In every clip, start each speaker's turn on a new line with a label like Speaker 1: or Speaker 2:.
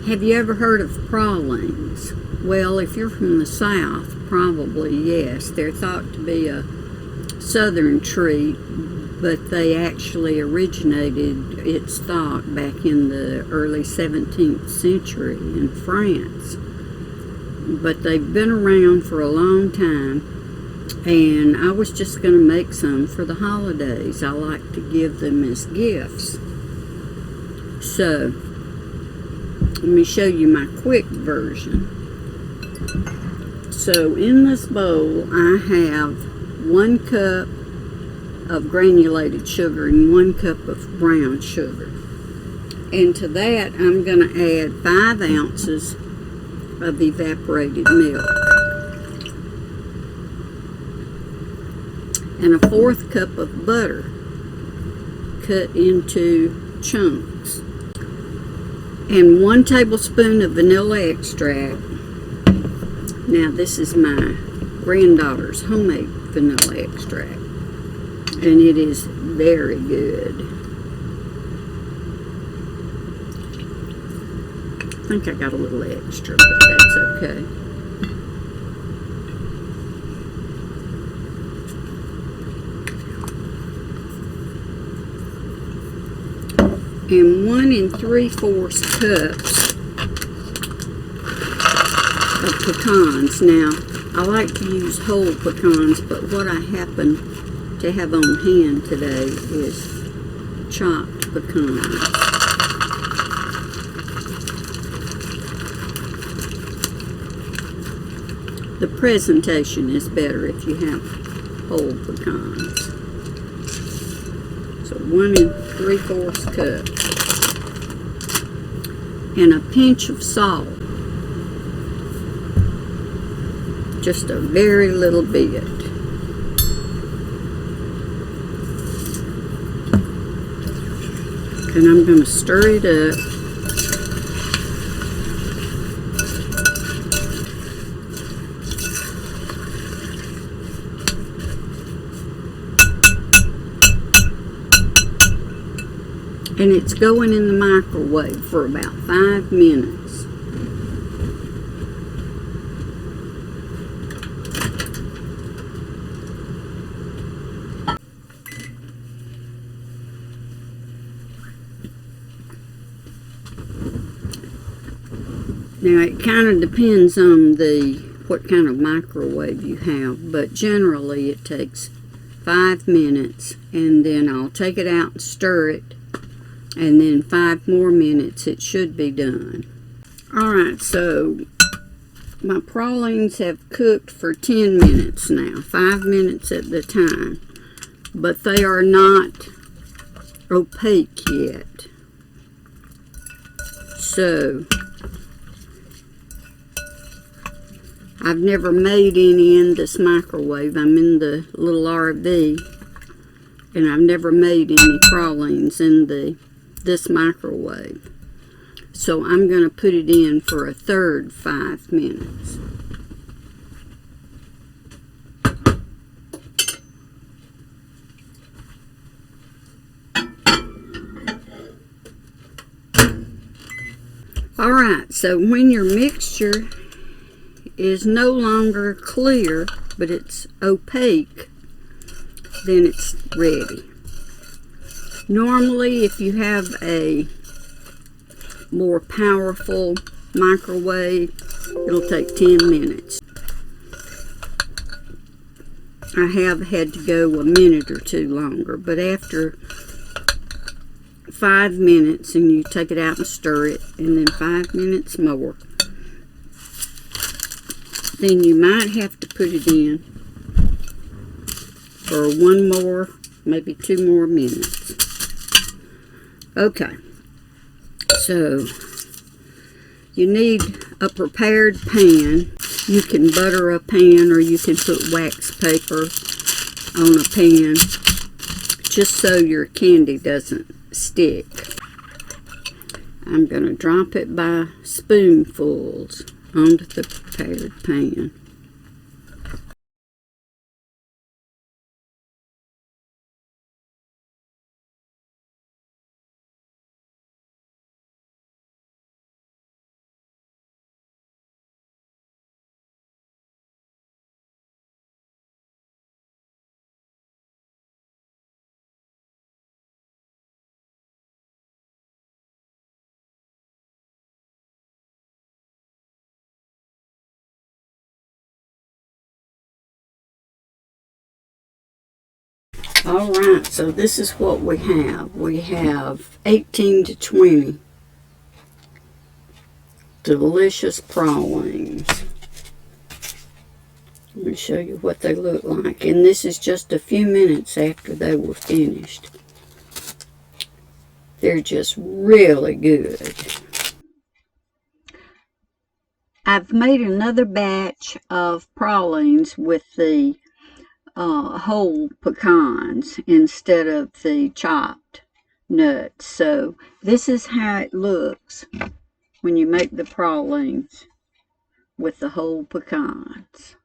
Speaker 1: Have you ever heard of pralines? Well, if you're from the South, probably yes. They're thought to be a southern treat, but they actually originated, it's thought, back in the early 17th century in France. But they've been around for a long time, and I was just going to make some for the holidays. I like to give them as gifts. So, let me show you my quick version. So in this bowl I have 1 cup of granulated sugar and 1 cup of brown sugar. And to that I'm going to add 5 ounces of evaporated milk and a 1/4 cup of butter cut into chunks, and 1 tablespoon of vanilla extract. Now this is my granddaughter's homemade vanilla extract, and it is very good. I think I got a little extra, but that's okay. And 1 3/4 cups of pecans. Now, I like to use whole pecans, but what I happen to have on hand today is chopped pecans. The presentation is better if you have whole pecans. So 1 3/4 cup. And a pinch of salt. Just a very little bit. And I'm going to stir it up. And it's going in the microwave for about 5 minutes. Now it kind of depends on what kind of microwave you have, but generally it takes 5 minutes, and then I'll take it out and stir it, and then 5 more minutes it should be done. Alright, so my pralines have cooked for 10 minutes now, 5 minutes at the time, but they are not opaque yet. So I've never made any in this microwave. I'm in the little RV, and I've never made any pralines in this microwave. So I'm going to put it in for a third 5 minutes. Alright, so when your mixture is no longer clear, but it's opaque, then it's ready. Normally, if you have a more powerful microwave, it'll take 10 minutes. I have had to go a minute or 2 longer, but after 5 minutes, and you take it out and stir it, and then 5 minutes more, then you might have to put it in for 1 more, maybe 2 more minutes. Okay, so you need a prepared pan. You can butter a pan, or you can put wax paper on a pan, just so your candy doesn't stick. I'm going to drop it by spoonfuls onto the prepared pan. All right, so this is what we have. We have 18 to 20 delicious pralines. Let me show you what they look like. And this is just a few minutes after they were finished. They're just really good. I've made another batch of pralines with the whole pecans instead of the chopped nuts. So this is how it looks when you make the pralines with the whole pecans.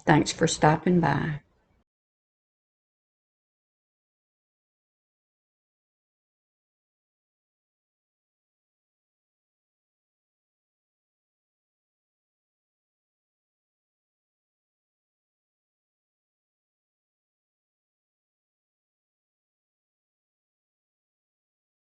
Speaker 1: Thanks for stopping by.